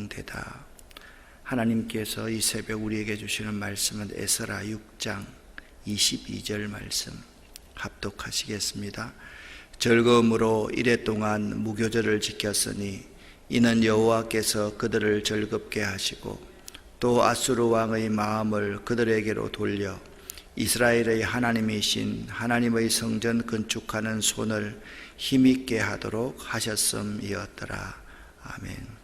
명령되다. 하나님께서 이 새벽 우리에게 주시는 말씀은 에스라 6장 22절 말씀 합독하시겠습니다. 즐거움으로 이랫동안 무교절을 지켰으니 이는 여호와께서 그들을 즐겁게 하시고 또 아수르 왕의 마음을 그들에게로 돌려 이스라엘의 하나님이신 하나님의 성전 건축하는 손을 힘있게 하도록 하셨음이었더라. 아멘.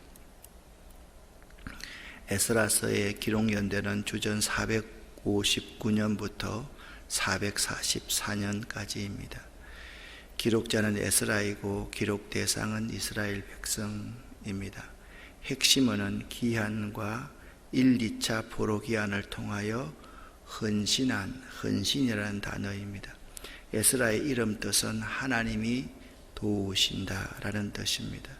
에스라서의 기록 연대는 주전 459년부터 444년까지입니다. 기록자는 에스라이고 기록 대상은 이스라엘 백성입니다. 핵심어는 기한과 1, 2차 포로 기한을 통하여 헌신이라는 단어입니다. 에스라의 이름 뜻은 하나님이 도우신다라는 뜻입니다.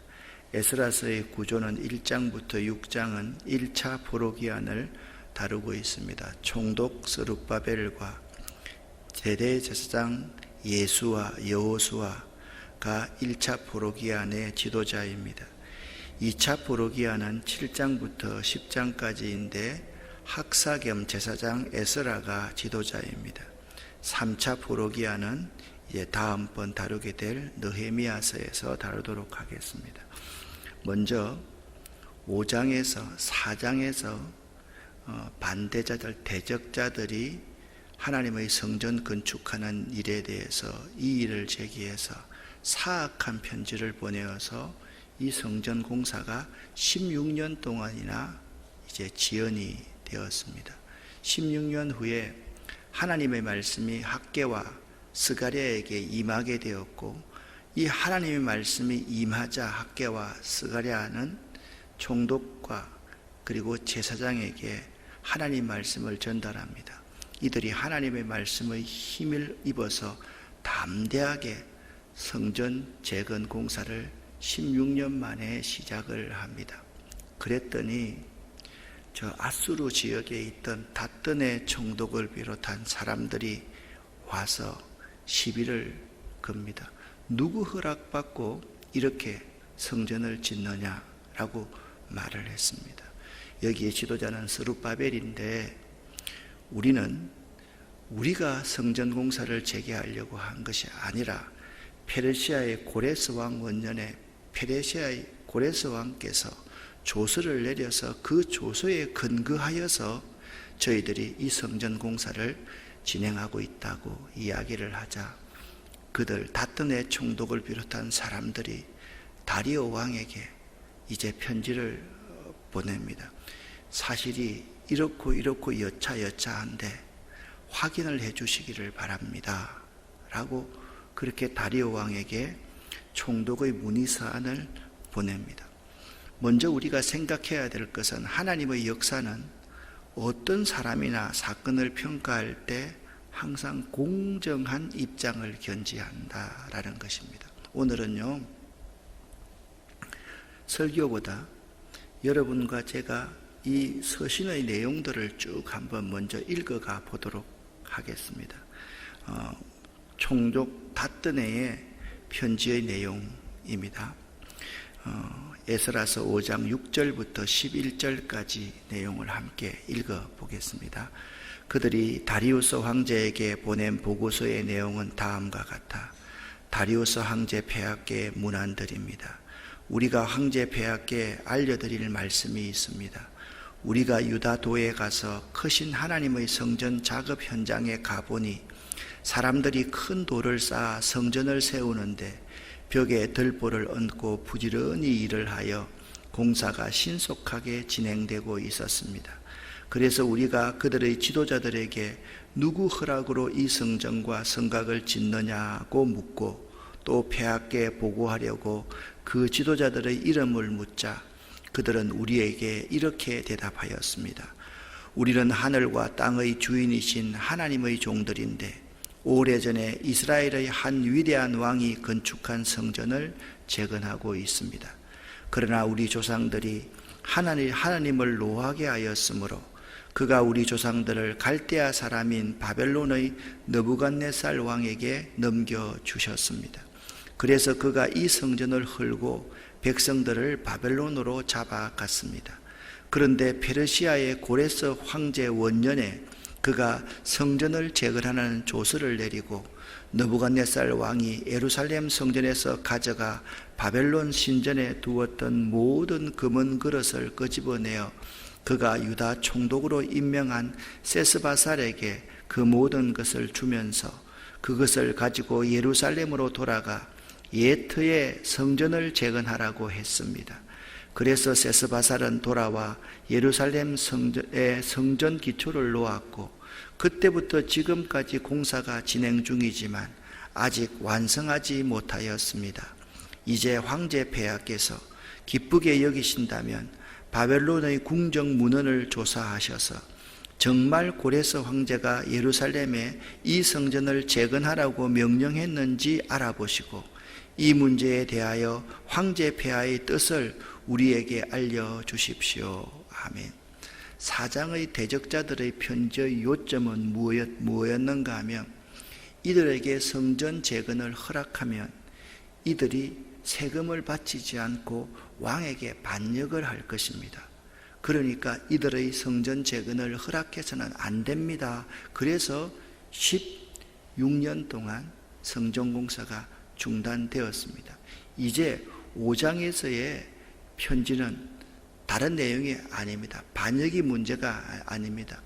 에스라서의 구조는 1장부터 6장은 1차 포로 기한을 다루고 있습니다. 총독 스룹바벨과 대제사장 예수와 여호수아가 1차 포로 기한의 지도자입니다. 2차 포로 기한은 7장부터 10장까지인데 학사 겸 제사장 에스라가 지도자입니다. 3차 포로 기한은 이제 다음번 다루게 될 느헤미야서에서 다루도록 하겠습니다. 먼저 5장에서 4장에서 반대자들, 대적자들이 하나님의 성전 건축하는 일에 대해서 이의를 제기해서 사악한 편지를 보내어서 이 성전 공사가 16년 동안이나 이제 지연이 되었습니다. 16년 후에 하나님의 말씀이 학개와 스가랴에게 임하게 되었고, 이 하나님의 말씀이 임하자 학개와 스가랴는 총독과 그리고 제사장에게 하나님 말씀을 전달합니다. 이들이 하나님의 말씀의 힘을 입어서 담대하게 성전 재건 공사를 16년 만에 시작을 합니다. 그랬더니 저 아수르 지역에 있던 닷든의 총독을 비롯한 사람들이 와서 시비를 겁니다. 누구 허락받고 이렇게 성전을 짓느냐라고 말을 했습니다. 여기에 지도자는 스룹바벨인데, 우리가 성전 공사를 재개하려고 한 것이 아니라 페르시아의 고레스 왕 원년에 페르시아의 고레스 왕께서 조서를 내려서 그 조서에 근거하여서 저희들이 이 성전 공사를 진행하고 있다고 이야기를 하자, 그들 닷든의 총독을 비롯한 사람들이 다리오 왕에게 이제 편지를 보냅니다. 사실이 이렇고 여차한데 확인을 해 주시기를 바랍니다 라고 그렇게 다리오 왕에게 총독의 문의사안을 보냅니다. 먼저 우리가 생각해야 될 것은 하나님의 역사는 어떤 사람이나 사건을 평가할 때 항상 공정한 입장을 견지한다라는 것입니다. 오늘은요, 설교보다 여러분과 제가 이 서신의 내용들을 쭉 한번 먼저 읽어가 보도록 하겠습니다. 총독 닷든의 편지의 내용입니다. 에스라서 5장 6절부터 11절까지 내용을 함께 읽어보겠습니다. 그들이 다리우스 황제에게 보낸 보고서의 내용은 다음과 같아. 다리우스 황제 폐하께 문안드립니다. 우리가 황제 폐하께 알려드릴 말씀이 있습니다. 우리가 유다도에 가서 크신 하나님의 성전 작업 현장에 가보니 사람들이 큰 돌을 쌓아 성전을 세우는데 벽에 들보를 얹고 부지런히 일을 하여 공사가 신속하게 진행되고 있었습니다. 그래서 우리가 그들의 지도자들에게 누구 허락으로 이 성전과 성곽을 짓느냐고 묻고, 또 폐하께 보고하려고 그 지도자들의 이름을 묻자 그들은 우리에게 이렇게 대답하였습니다. 우리는 하늘과 땅의 주인이신 하나님의 종들인데 오래전에 이스라엘의 한 위대한 왕이 건축한 성전을 재건하고 있습니다. 그러나 우리 조상들이 하나님을 노하게 하였으므로 그가 우리 조상들을 갈대아 사람인 바벨론의 느부갓네살 왕에게 넘겨주셨습니다. 그래서 그가 이 성전을 헐고 백성들을 바벨론으로 잡아갔습니다. 그런데 페르시아의 고레스 황제 원년에 그가 성전을 재건하는 조서를 내리고 느부갓네살 왕이 예루살렘 성전에서 가져가 바벨론 신전에 두었던 모든 금은 그릇을 끄집어내어 그가 유다 총독으로 임명한 세스바살에게 그 모든 것을 주면서 그것을 가지고 예루살렘으로 돌아가 옛터의 성전을 재건하라고 했습니다. 그래서 세스바살은 돌아와 예루살렘 성전에 성전 기초를 놓았고 그때부터 지금까지 공사가 진행 중이지만 아직 완성하지 못하였습니다. 이제 황제 폐하께서 기쁘게 여기신다면 바벨론의 궁정 문헌을 조사하셔서 정말 고레스 황제가 예루살렘에 이 성전을 재건하라고 명령했는지 알아보시고 이 문제에 대하여 황제 폐하의 뜻을 우리에게 알려주십시오. 아멘. 사장의 대적자들의 편지의 요점은 무엇이었는가 하면 이들에게 성전 재건을 허락하면 이들이 세금을 바치지 않고 왕에게 반역을 할 것입니다. 그러니까 이들의 성전 재건을 허락해서는 안 됩니다. 그래서 16년 동안 성전 공사가 중단되었습니다. 이제 5장에서의 편지는 다른 내용이 아닙니다. 반역이 문제가 아닙니다.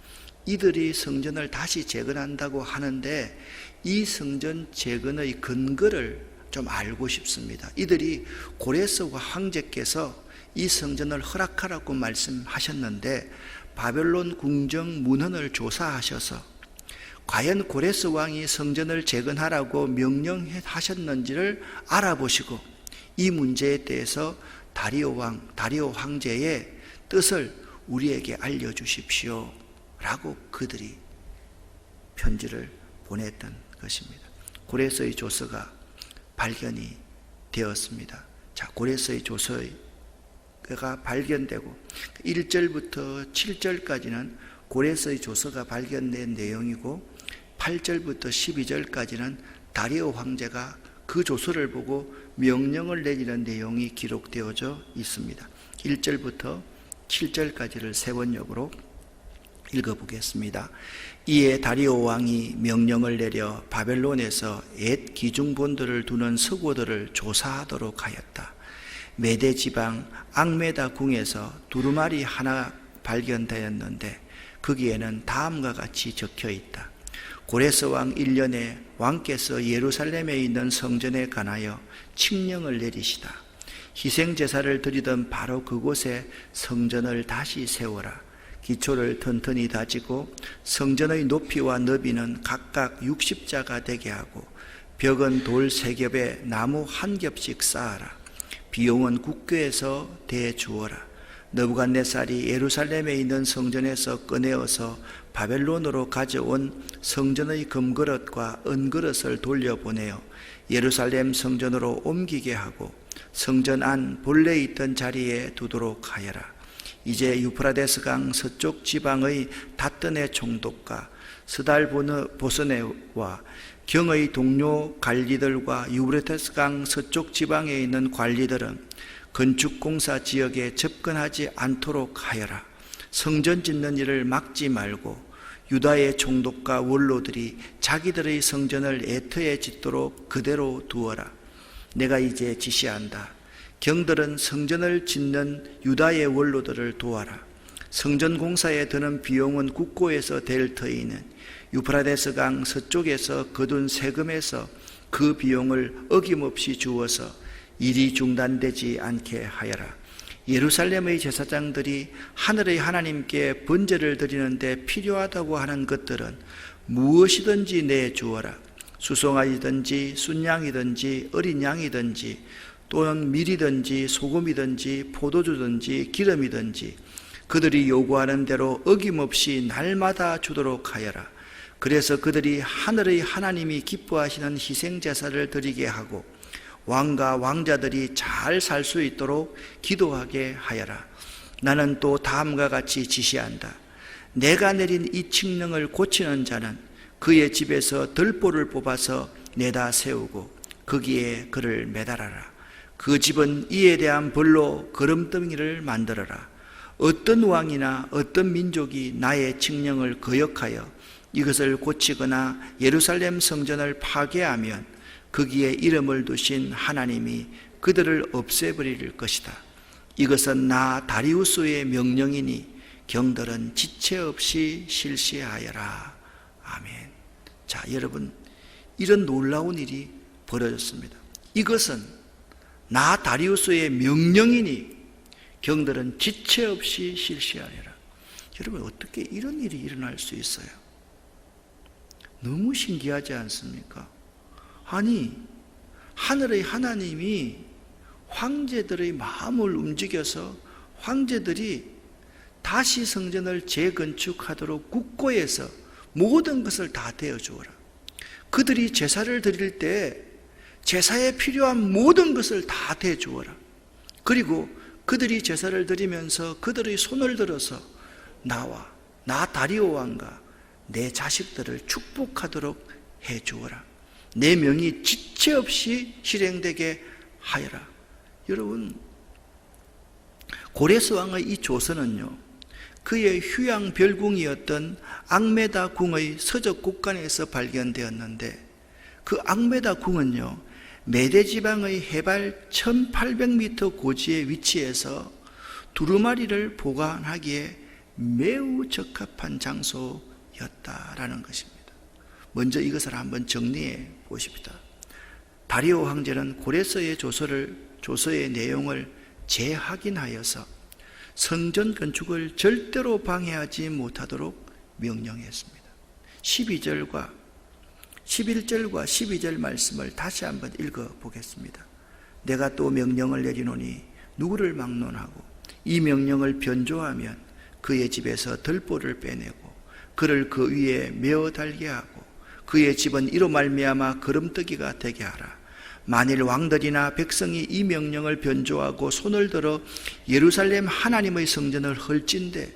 이들이 성전을 다시 재건한다고 하는데 이 성전 재건의 근거를 좀 알고 싶습니다. 이들이 고레스 황제께서 이 성전을 허락하라고 말씀하셨는데 바벨론 궁정 문헌을 조사하셔서 과연 고레스 왕이 성전을 재건하라고 명령하셨는지를 알아보시고 이 문제에 대해서 다리오 황제의 뜻을 우리에게 알려주십시오 라고 그들이 편지를 보냈던 것입니다. 고레스의 조서가 발견이 되었습니다. 자, 고레스의 조서가 발견되고 1절부터 7절까지는 고레스의 조서가 발견된 내용이고 8절부터 12절까지는 다리오 황제가 그 조서를 보고 명령을 내리는 내용이 기록되어져 있습니다. 1절부터 7절까지를 세 번역으로 읽어보겠습니다. 이에 다리오 왕이 명령을 내려 바벨론에서 옛 기중본들을 두는 서고들을 조사하도록 하였다. 메대 지방 앙메다 궁에서 두루마리 하나 발견되었는데 거기에는 다음과 같이 적혀 있다. 고레스 왕 1년에 왕께서 예루살렘에 있는 성전에 관하여 칙령을 내리시다. 희생제사를 드리던 바로 그곳에 성전을 다시 세워라. 기초를 튼튼히 다지고 성전의 높이와 너비는 각각 60자가 되게 하고 벽은 돌 3겹에 나무 1겹씩 쌓아라. 비용은 국교에서 대주어라. 느부갓네살이 예루살렘에 있는 성전에서 꺼내어서 바벨론으로 가져온 성전의 금그릇과 은그릇을 돌려보내어 예루살렘 성전으로 옮기게 하고 성전 안 본래 있던 자리에 두도록 하여라. 이제 유프라데스강 서쪽 지방의 닷든의 총독과 스달보스네와 경의 동료 관리들과 유브라데스강 서쪽 지방에 있는 관리들은 건축공사 지역에 접근하지 않도록 하여라. 성전 짓는 일을 막지 말고 유다의 총독과 원로들이 자기들의 성전을 애터에 짓도록 그대로 두어라. 내가 이제 지시한다. 경들은 성전을 짓는 유다의 원로들을 도와라. 성전 공사에 드는 비용은 국고에서 될 터이는 유프라데스강 서쪽에서 거둔 세금에서 그 비용을 어김없이 주어서 일이 중단되지 않게 하여라. 예루살렘의 제사장들이 하늘의 하나님께 번제를 드리는데 필요하다고 하는 것들은 무엇이든지 내주어라. 수송아지든지 순양이든지 어린 양이든지 또는 밀이든지 소금이든지 포도주든지 기름이든지 그들이 요구하는 대로 어김없이 날마다 주도록 하여라. 그래서 그들이 하늘의 하나님이 기뻐하시는 희생제사를 드리게 하고 왕과 왕자들이 잘 살 수 있도록 기도하게 하여라. 나는 또 다음과 같이 지시한다. 내가 내린 이 칙령을 고치는 자는 그의 집에서 들보를 뽑아서 내다 세우고 거기에 그를 매달아라. 그 집은 이에 대한 벌로 거름덩이를 만들어라. 어떤 왕이나 어떤 민족이 나의 칙령을 거역하여 이것을 고치거나 예루살렘 성전을 파괴하면 거기에 이름을 두신 하나님이 그들을 없애버릴 것이다. 이것은 나 다리우스의 명령이니 경들은 지체 없이 실시하여라. 아멘. 자, 여러분, 이런 놀라운 일이 벌어졌습니다. 이것은 나 다리우스의 명령이니 경들은 지체 없이 실시하여라. 여러분, 어떻게 이런 일이 일어날 수 있어요? 너무 신기하지 않습니까? 아니, 하늘의 하나님이 황제들의 마음을 움직여서 황제들이 다시 성전을 재건축하도록 국고에서 모든 것을 다 대어주어라. 그들이 제사를 드릴 때 제사에 필요한 모든 것을 다 대주어라. 그리고 그들이 제사를 드리면서 그들의 손을 들어서 나와 나 다리오 왕과 내 자식들을 축복하도록 해주어라. 내 명이 지체 없이 실행되게 하여라. 여러분, 고레스 왕의 이 조서는요, 그의 휴양 별궁이었던 앙메다 궁의 서적 곳간에서 발견되었는데, 그 앙메다 궁은요, 메데 지방의 해발 1800m 고지에 위치해서 두루마리를 보관하기에 매우 적합한 장소였다라는 것입니다. 먼저 이것을 한번 정리해 보십시다. 다리오 황제는 고레스의 조서의 내용을 재확인하여서 성전 건축을 절대로 방해하지 못하도록 명령했습니다. 11절과 12절 말씀을 다시 한번 읽어보겠습니다. 내가 또 명령을 내리노니 누구를 막론하고 이 명령을 변조하면 그의 집에서 들보를 빼내고 그를 그 위에 메어 달게 하고 그의 집은 이로 말미암아 거름뜨기가 되게 하라. 만일 왕들이나 백성이 이 명령을 변조하고 손을 들어 예루살렘 하나님의 성전을 헐진대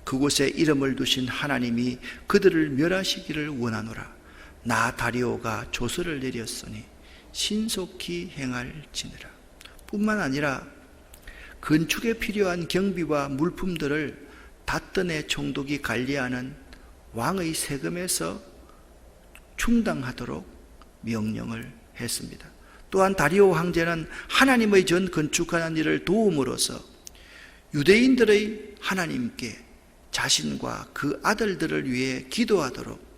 그곳에 이름을 두신 하나님이 그들을 멸하시기를 원하노라. 나 다리오가 조서를 내렸으니 신속히 행할지니라. 뿐만 아니라 건축에 필요한 경비와 물품들을 닷든의 총독이 관리하는 왕의 세금에서 충당하도록 명령을 했습니다. 또한 다리오 황제는 하나님의 전 건축하는 일을 도움으로써 유대인들의 하나님께 자신과 그 아들들을 위해 기도하도록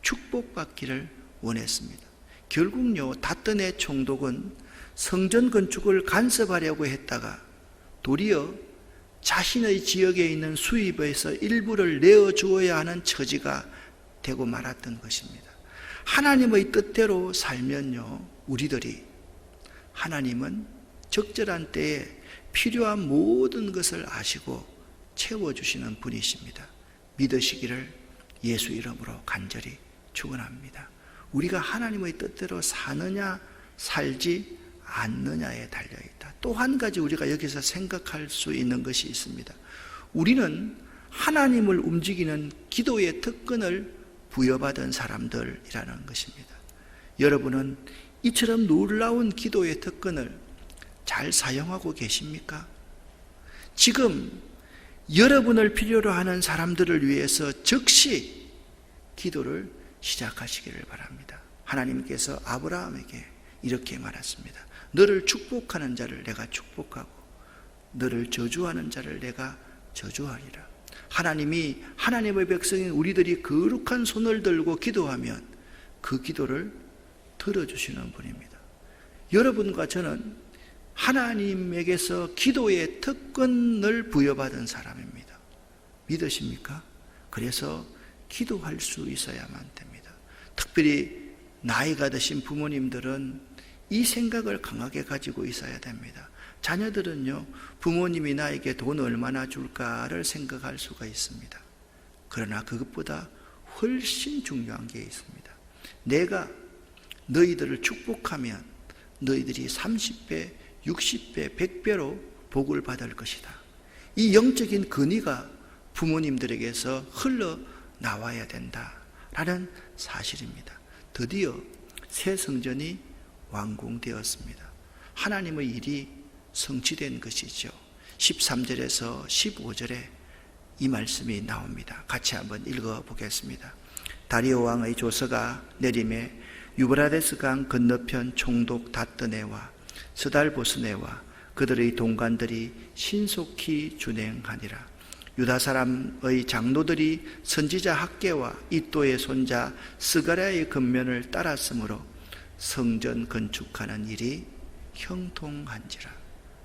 축복받기를 원했습니다. 결국요, 닷든의 총독은 성전 건축을 간섭하려고 했다가 도리어 자신의 지역에 있는 수입에서 일부를 내어주어야 하는 처지가 되고 말았던 것입니다. 하나님의 뜻대로 살면요, 우리들이 하나님은 적절한 때에 필요한 모든 것을 아시고 채워주시는 분이십니다. 믿으시기를 예수 이름으로 간절히 축원합니다. 우리가 하나님의 뜻대로 사느냐 살지 않느냐에 달려있다. 또 한 가지 우리가 여기서 생각할 수 있는 것이 있습니다. 우리는 하나님을 움직이는 기도의 특권을 부여받은 사람들이라는 것입니다. 여러분은 이처럼 놀라운 기도의 특권을 잘 사용하고 계십니까? 지금 여러분을 필요로 하는 사람들을 위해서 즉시 기도를 시작하시기를 바랍니다. 하나님께서 아브라함에게 이렇게 말했습니다. 너를 축복하는 자를 내가 축복하고 너를 저주하는 자를 내가 저주하리라. 하나님이 하나님의 백성인 우리들이 거룩한 손을 들고 기도하면 그 기도를 들어주시는 분입니다. 여러분과 저는 하나님에게서 기도의 특권을 부여받은 사람입니다. 믿으십니까? 그래서 기도할 수 있어야만 됩니다. 특별히 나이가 드신 부모님들은 이 생각을 강하게 가지고 있어야 됩니다. 자녀들은요, 부모님이 나에게 돈 얼마나 줄까를 생각할 수가 있습니다. 그러나 그것보다 훨씬 중요한 게 있습니다. 내가 너희들을 축복하면 너희들이 30배, 60배, 100배로 복을 받을 것이다. 이 영적인 근위가 부모님들에게서 흘러나와야 된다라는 사실입니다. 드디어 새 성전이 완공되었습니다. 하나님의 일이 성취된 것이죠. 13절에서 15절에 이 말씀이 나옵니다. 같이 한번 읽어보겠습니다. 다리오 왕의 조서가 내림에 유브라데스 강 건너편 총독 다뜨네와 스달보스네와 그들의 동관들이 신속히 준행하니라. 유다 사람의 장로들이 선지자 학개와 이또의 손자 스가랴의 근면을 따랐으므로 성전 건축하는 일이 형통한지라.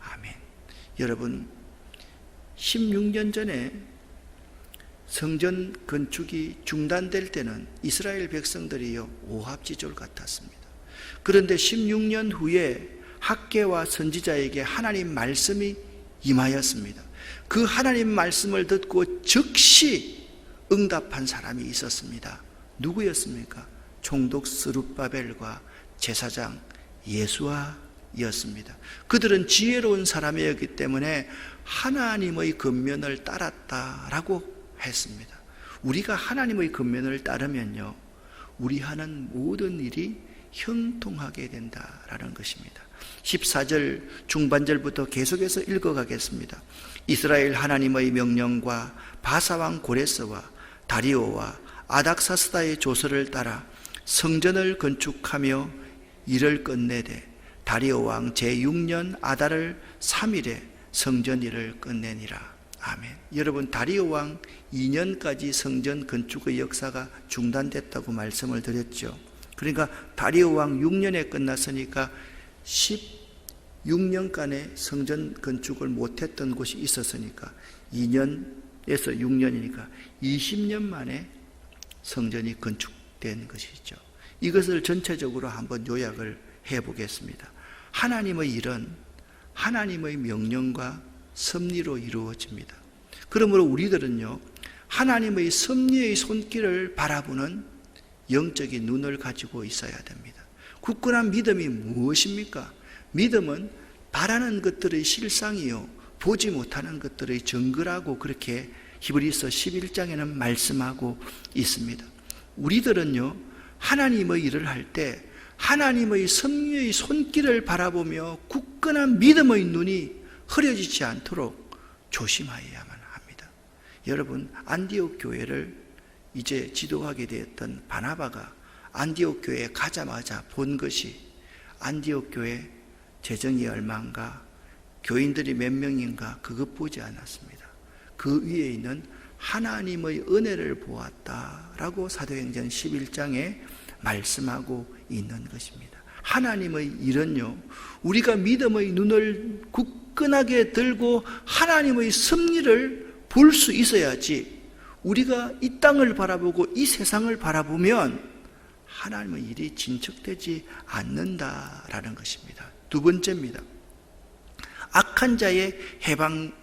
아멘. 여러분, 16년 전에 성전 건축이 중단될 때는 이스라엘 백성들이요 오합지졸 같았습니다. 그런데 16년 후에 학개와 선지자에게 하나님 말씀이 임하였습니다. 그 하나님 말씀을 듣고 즉시 응답한 사람이 있었습니다. 누구였습니까? 총독 스룹바벨과 제사장 예수아였습니다. 그들은 지혜로운 사람이었기 때문에 하나님의 권면을 따랐다라고 했습니다. 우리가 하나님의 권면을 따르면요, 우리 하는 모든 일이 형통하게 된다라는 것입니다. 14절 중반절부터 계속해서 읽어가겠습니다. 이스라엘 하나님의 명령과 바사왕 고레스와 다리오와 아닥사스다의 조서를 따라 성전을 건축하며 일을 끝내되 다리오 왕 제6년 아달을 3일에 성전 일을 끝내니라. 아멘. 여러분, 다리오 왕 2년까지 성전 건축의 역사가 중단됐다고 말씀을 드렸죠. 그러니까 다리오 왕 6년에 끝났으니까 16년간의 성전 건축을 못했던 곳이 있었으니까 2년에서 6년이니까 20년 만에 성전이 건축된 것이죠. 이것을 전체적으로 한번 요약을 해보겠습니다. 하나님의 일은 하나님의 명령과 섭리로 이루어집니다. 그러므로 우리들은요, 하나님의 섭리의 손길을 바라보는 영적인 눈을 가지고 있어야 됩니다. 굳건한 믿음이 무엇입니까? 믿음은 바라는 것들의 실상이요, 보지 못하는 것들의 증거라고 그렇게 히브리서 11장에는 말씀하고 있습니다. 우리들은요, 하나님의 일을 할 때 하나님의 섭리의 손길을 바라보며 굳건한 믿음의 눈이 흐려지지 않도록 조심하여야만 합니다. 여러분, 안디옥 교회를 이제 지도하게 되었던 바나바가 안디옥 교회에 가자마자 본 것이 안디옥 교회 재정이 얼마인가, 교인들이 몇 명인가, 그것 보지 않았습니다. 그 위에 있는 하나님의 은혜를 보았다라고 사도행전 11장에 말씀하고 있는 것입니다. 하나님의 일은요, 우리가 믿음의 눈을 굳건하게 들고 하나님의 섭리를 볼 수 있어야지, 우리가 이 땅을 바라보고 이 세상을 바라보면 하나님의 일이 진척되지 않는다라는 것입니다. 두 번째입니다. 악한 자의 해방이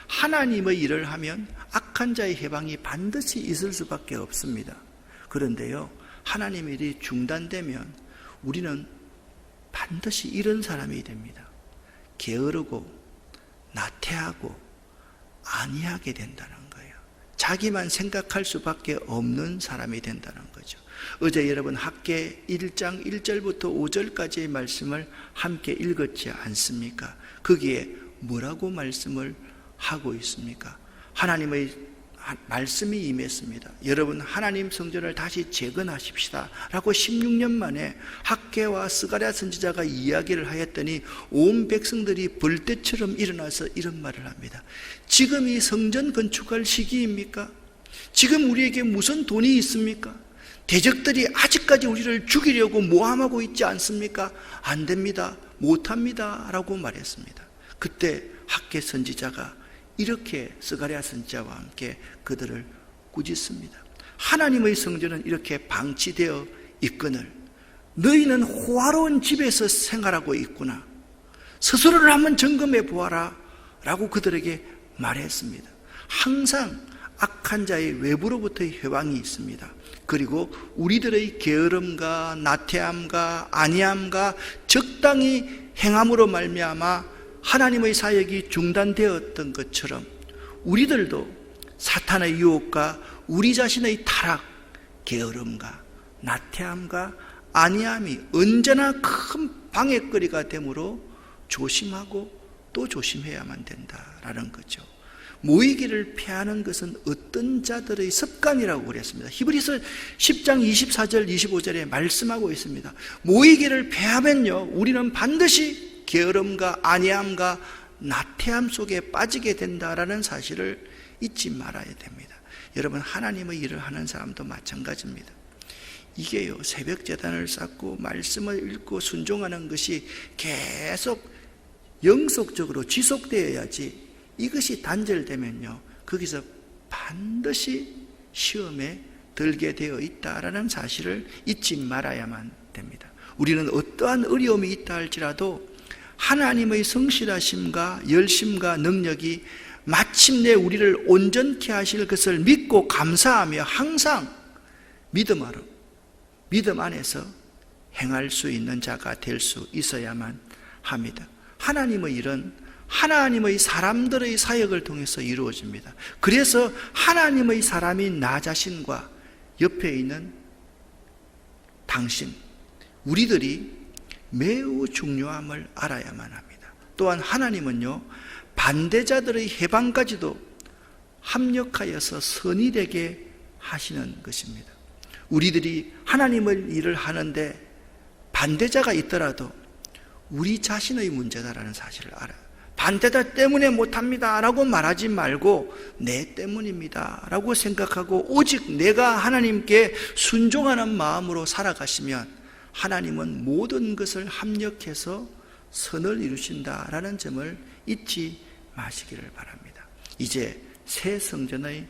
하나님의 일을 하면 악한 자의 해방이 반드시 있을 수밖에 없습니다. 그런데요, 하나님의 일이 중단되면 우리는 반드시 이런 사람이 됩니다. 게으르고 나태하고 안이하게 된다는 거예요. 자기만 생각할 수밖에 없는 사람이 된다는 거죠. 어제 여러분 학개 1장 1절부터 5절까지의 말씀을 함께 읽었지 않습니까? 거기에 뭐라고 말씀을 하고 있습니까? 하나님의 말씀이 임했습니다. 여러분, 하나님 성전을 다시 재건하십시다 라고 16년 만에 학개와 스가랴 선지자가 이야기를 하였더니 온 백성들이 벌떼처럼 일어나서 이런 말을 합니다. 지금 이 성전 건축할 시기입니까? 지금 우리에게 무슨 돈이 있습니까? 대적들이 아직까지 우리를 죽이려고 모함하고 있지 않습니까? 안 됩니다, 못합니다 라고 말했습니다. 그때 학개 선지자가 이렇게 스가랴 선지자와 함께 그들을 꾸짖습니다. 하나님의 성전은 이렇게 방치되어 있거늘 너희는 호화로운 집에서 생활하고 있구나, 스스로를 한번 점검해 보아라 라고 그들에게 말했습니다. 항상 악한 자의 외부로부터의 회방이 있습니다. 그리고 우리들의 게으름과 나태함과 안이함과 적당히 행함으로 말미암아 하나님의 사역이 중단되었던 것처럼 우리들도 사탄의 유혹과 우리 자신의 타락, 게으름과 나태함과 안이함이 언제나 큰 방해거리가 되므로 조심하고 또 조심해야만 된다라는 거죠. 모이기를 피하는 것은 어떤 자들의 습관이라고 그랬습니다. 히브리서 10장 24절 25절에 말씀하고 있습니다. 모이기를 피하면요, 우리는 반드시 게으름과 안이함과 나태함 속에 빠지게 된다라는 사실을 잊지 말아야 됩니다. 여러분, 하나님의 일을 하는 사람도 마찬가지입니다. 이게요, 새벽 제단을 쌓고 말씀을 읽고 순종하는 것이 계속 영속적으로 지속되어야지, 이것이 단절되면요, 거기서 반드시 시험에 들게 되어 있다라는 사실을 잊지 말아야만 됩니다. 우리는 어떠한 어려움이 있다 할지라도 하나님의 성실하심과 열심과 능력이 마침내 우리를 온전케 하실 것을 믿고 감사하며 항상 믿음 안에서 행할 수 있는 자가 될 수 있어야만 합니다. 하나님의 일은 하나님의 사람들의 사역을 통해서 이루어집니다. 그래서 하나님의 사람인 나 자신과 옆에 있는 당신, 우리들이 매우 중요함을 알아야만 합니다. 또한 하나님은요, 반대자들의 해방까지도 합력하여서 선이 되게 하시는 것입니다. 우리들이 하나님의 일을 하는데 반대자가 있더라도 우리 자신의 문제다라는 사실을 알아요. 반대자 때문에 못합니다 라고 말하지 말고 내 때문입니다 라고 생각하고 오직 내가 하나님께 순종하는 마음으로 살아가시면 하나님은 모든 것을 합력해서 선을 이루신다라는 점을 잊지 마시기를 바랍니다. 이제 새 성전의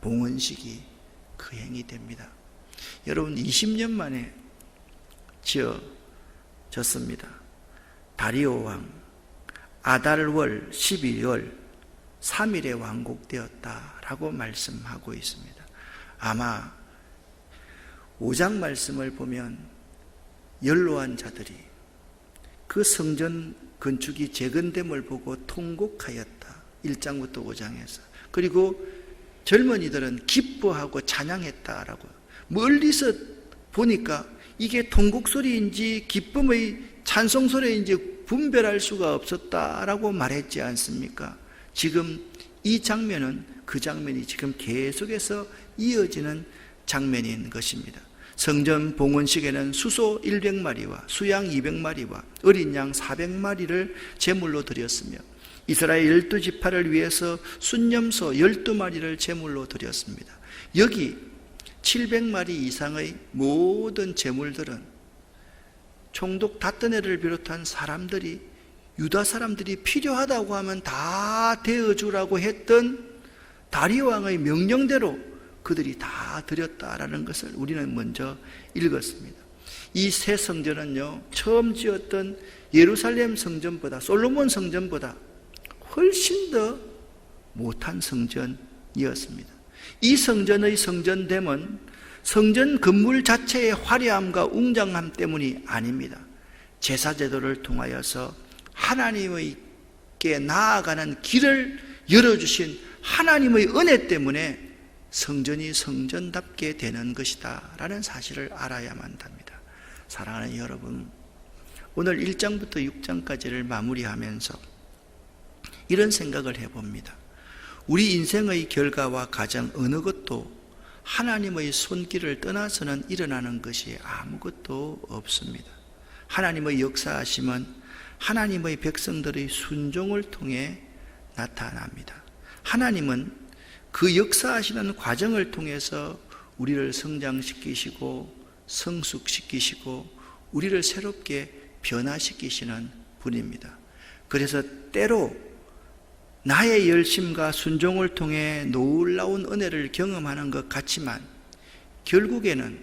봉헌식이 거행이 됩니다. 여러분, 20년 만에 지어졌습니다. 다리오 왕 아달월 12월 3일에 완공되었다라고 말씀하고 있습니다. 아마 5장 말씀을 보면 연로한 자들이 그 성전 건축이 재건됨을 보고 통곡하였다. 1장부터 5장에서. 그리고 젊은이들은 기뻐하고 찬양했다라고. 멀리서 보니까 이게 통곡 소리인지 기쁨의 찬송 소리인지 분별할 수가 없었다라고 말했지 않습니까? 지금 이 장면은 그 장면이 지금 계속해서 이어지는 장면인 것입니다. 성전 봉헌식에는 수소 100마리와 수양 200마리와 어린 양 400마리를 제물로 드렸으며 이스라엘 12지파를 위해서 순념소 12마리를 제물로 드렸습니다. 여기 700마리 이상의 모든 제물들은 총독 다뜨네를 비롯한 사람들이, 유다 사람들이 필요하다고 하면 다 되어주라고 했던 다리오 왕의 명령대로 그들이 다 드렸다라는 것을 우리는 먼저 읽었습니다. 이 새 성전은요, 처음 지었던 예루살렘 성전보다, 솔로몬 성전보다 훨씬 더 못한 성전이었습니다. 이 성전의 성전됨은 성전 건물 자체의 화려함과 웅장함 때문이 아닙니다. 제사제도를 통하여서 하나님께 나아가는 길을 열어주신 하나님의 은혜 때문에 성전이 성전답게 되는 것이다 라는 사실을 알아야만 합니다. 사랑하는 여러분, 오늘 1장부터 6장까지를 마무리하면서 이런 생각을 해봅니다. 우리 인생의 결과와 가장 어느 것도 하나님의 손길을 떠나서는 일어나는 것이 아무것도 없습니다. 하나님의 역사하심은 하나님의 백성들의 순종을 통해 나타납니다. 하나님은 그 역사하시는 과정을 통해서 우리를 성장시키시고 성숙시키시고 우리를 새롭게 변화시키시는 분입니다. 그래서 때로 나의 열심과 순종을 통해 놀라운 은혜를 경험하는 것 같지만 결국에는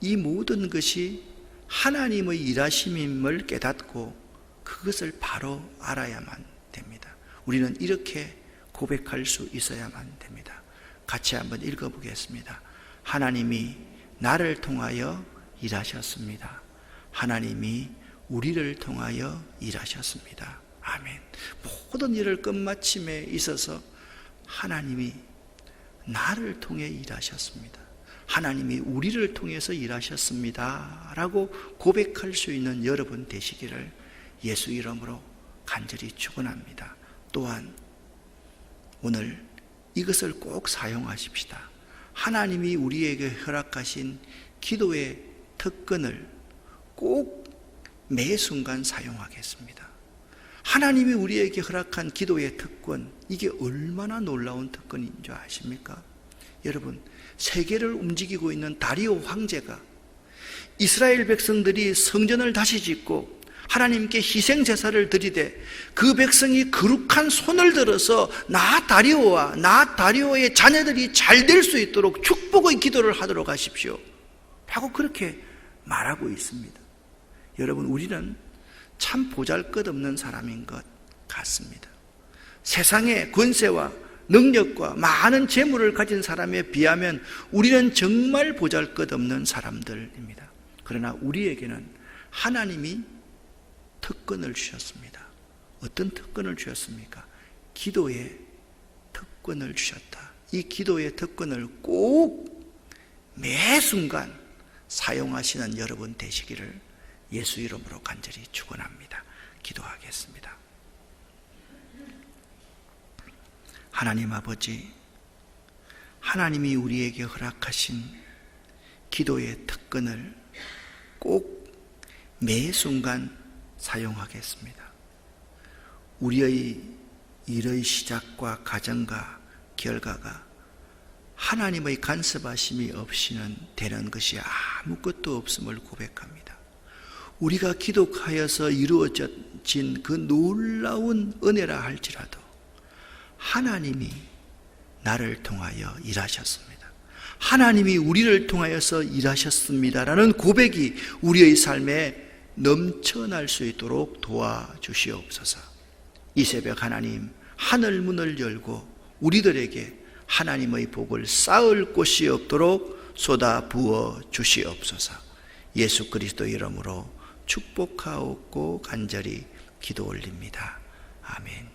이 모든 것이 하나님의 일하심임을 깨닫고 그것을 바로 알아야만 됩니다. 우리는 이렇게 고백할 수 있어야만 됩니다. 같이 한번 읽어보겠습니다. 하나님이 나를 통하여 일하셨습니다. 하나님이 우리를 통하여 일하셨습니다. 아멘. 모든 일을 끝마침에 있어서 하나님이 나를 통해 일하셨습니다. 하나님이 우리를 통해서 일하셨습니다 라고 고백할 수 있는 여러분 되시기를 예수 이름으로 간절히 축원합니다. 또한 오늘 이것을 꼭 사용하십시다. 하나님이 우리에게 허락하신 기도의 특권을 꼭 매 순간 사용하겠습니다. 하나님이 우리에게 허락한 기도의 특권, 이게 얼마나 놀라운 특권인 줄 아십니까? 여러분, 세계를 움직이고 있는 다리오 황제가 이스라엘 백성들이 성전을 다시 짓고 하나님께 희생제사를 드리되 그 백성이 거룩한 손을 들어서 나 다리오와 나 다리오의 자녀들이 잘 될 수 있도록 축복의 기도를 하도록 하십시오 라고 그렇게 말하고 있습니다. 여러분, 우리는 참 보잘것없는 사람인 것 같습니다. 세상의 권세와 능력과 많은 재물을 가진 사람에 비하면 우리는 정말 보잘것없는 사람들입니다. 그러나 우리에게는 하나님이 특권을 주셨습니다. 어떤 특권을 주셨습니까? 기도의 특권을 주셨다. 이 기도의 특권을 꼭 매 순간 사용하시는 여러분 되시기를 예수 이름으로 간절히 축원합니다. 기도하겠습니다. 하나님 아버지, 하나님이 우리에게 허락하신 기도의 특권을 꼭 매 순간 사용하겠습니다. 우리의 일의 시작과 과정과 결과가 하나님의 간섭하심이 없이는 되는 것이 아무것도 없음을 고백합니다. 우리가 기도하여서 이루어진 그 놀라운 은혜라 할지라도 하나님이 나를 통하여 일하셨습니다. 하나님이 우리를 통하여서 일하셨습니다라는 고백이 우리의 삶에 넘쳐날 수 있도록 도와주시옵소서. 이 새벽 하나님, 하늘 문을 열고 우리들에게 하나님의 복을 쌓을 곳이 없도록 쏟아 부어 주시옵소서. 예수 그리스도 이름으로 축복하옵고 간절히 기도 올립니다. 아멘.